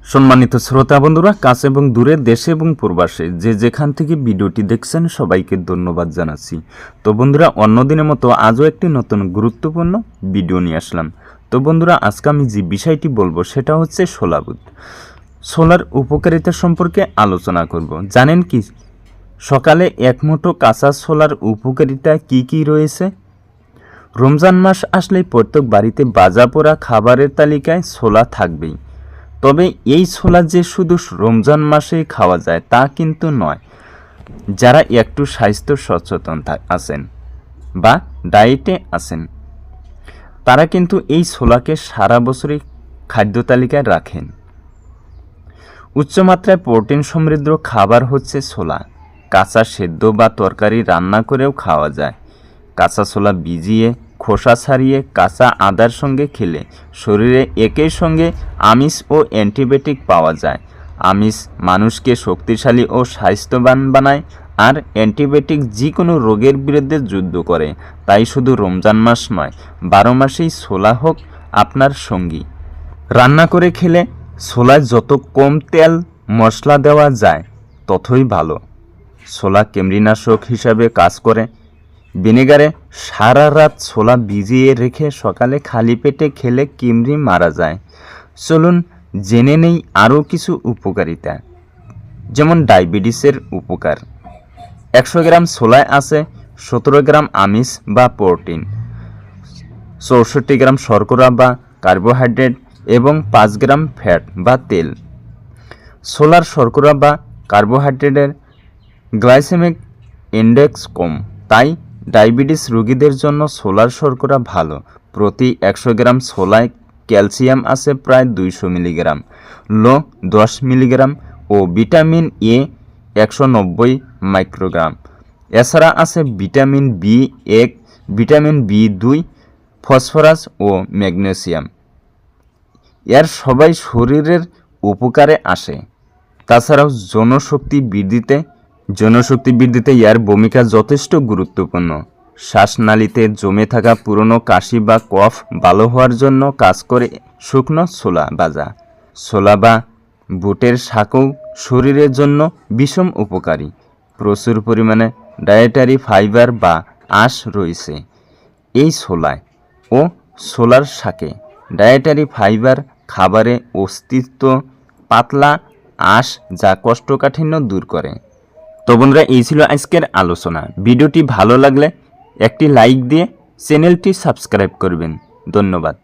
সম্মানিত শ্রোতা বন্ধুরা, কাছে এবং দূরে, দেশে এবং প্রবাসে যে যেখান থেকে ভিডিওটি দেখছেন সবাইকে ধন্যবাদ জানাচ্ছি। তো বন্ধুরা, অন্যদিনের মতো আজও একটি নতুন গুরুত্বপূর্ণ ভিডিও নিয়ে আসলাম। তো বন্ধুরা, আজকে আমি যে বিষয়টি বলবো সেটা হচ্ছে ছোলা বুট। ছোলার উপকারিতা সম্পর্কে আলোচনা করব। জানেন কি সকালে এক মুঠো কাঁচা ছোলার উপকারিতা কি কি রয়েছে? রমজান মাস আসলেই প্রত্যেক বাড়িতে ভাজা পোড়া খাবারের তালিকায় ছোলা থাকবেই। তবে এই ছোলা যে শুধু রমজান মাসেই খাওয়া যায় তা কিন্তু নয়। যারা একটু স্বাস্থ্য সচেতন আছেন বা ডায়েটে আছেন তারা কিন্তু এই ছোলাকে সারা বছরই খাদ্য তালিকায় রাখেন। উচ্চমাত্রায় প্রোটিন সমৃদ্ধ খাবার হচ্ছে ছোলা। কাঁচা সেদ্ধ বা তরকারি রান্না করেও খাওয়া যায়। কাঁচা ছোলা ভিজিয়ে খোসা ছাড়িয়ে কাঁচা আদার সঙ্গে খেলে শরীরে একই সঙ্গে আমিষ ও অ্যান্টিবায়োটিক পাওয়া যায়। আমিষ মানুষকে শক্তিশালী ও স্বাস্থ্যবান বানায়, আর অ্যান্টিবায়োটিক যে কোনো রোগের বিরুদ্ধে যুদ্ধ করে। তাই শুধু রমজান মাস নয়, 12 মাসেই ছোলা হোক আপনার সঙ্গী। রান্না করে খেলে ছোলায় যত কম তেল মশলা দেওয়া যায় ততই ভালো। ছোলা কৃমিনাশক হিসাবে কাজ করে। ভিনেগারে সারা রাত ছোলা ভিজিয়ে রেখে সকালে খালি পেটে খেলে কৃমি মারা যায়। চলুন জেনে নেই আরও কিছু উপকারিতা। যেমন ডায়াবেটিসের উপকার। 100 গ্রাম ছোলায় আছে 17 গ্রাম আমিষ বা প্রোটিন, 64 গ্রাম শর্করা বা কার্বোহাইড্রেট এবং 5 গ্রাম ফ্যাট বা তেল। ছোলার শর্করা বা কার্বোহাইড্রেটের গ্লাইসেমিক ইন্ডেক্স কম, তাই ডায়াবেটিস রোগীদের জন্য ছোলার শর্করা ভালো। প্রতি 100 গ্রাম ছোলায় ক্যালসিয়াম আছে প্রায় 200 মিলিগ্রাম, লো 10 মিলিগ্রাম ও ভিটামিন এ 190 মাইক্রোগ্রাম। এছাড়া আছে ভিটামিন বি1, ভিটামিন বি2, ফসফরাস ও ম্যাগনেসিয়াম। এর সবাই শরীরের উপকারে আসে। তাছাড়াও জনশক্তি বৃদ্ধিতে এর ভূমিকা যথেষ্ট গুরুত্বপূর্ণ। শ্বাসনালীতে জমে থাকা পুরনো কাশি বা কফ ভালো হওয়ার জন্য কাজ করে। শুকনো ছোলা ভাজা। ছোলা বা বুটের শাকও শরীরের জন্য ভীষণ উপকারী। প্রচুর পরিমাণে ডায়েটারি ফাইবার বা আঁশ রয়েছে এই ছোলায় ও ছোলার শাকে। ডায়েটারি ফাইবার খাবারে অস্তিত্ব পাতলা আঁশ যা কোষ্ঠকাঠিন্য দূর করে। তো বন্ধুরা, এই ছিল আজকের আলোচনা। ভিডিওটি ভালো লাগলে একটি লাইক দিয়ে চ্যানেলটি সাবস্ক্রাইব করবেন। ধন্যবাদ।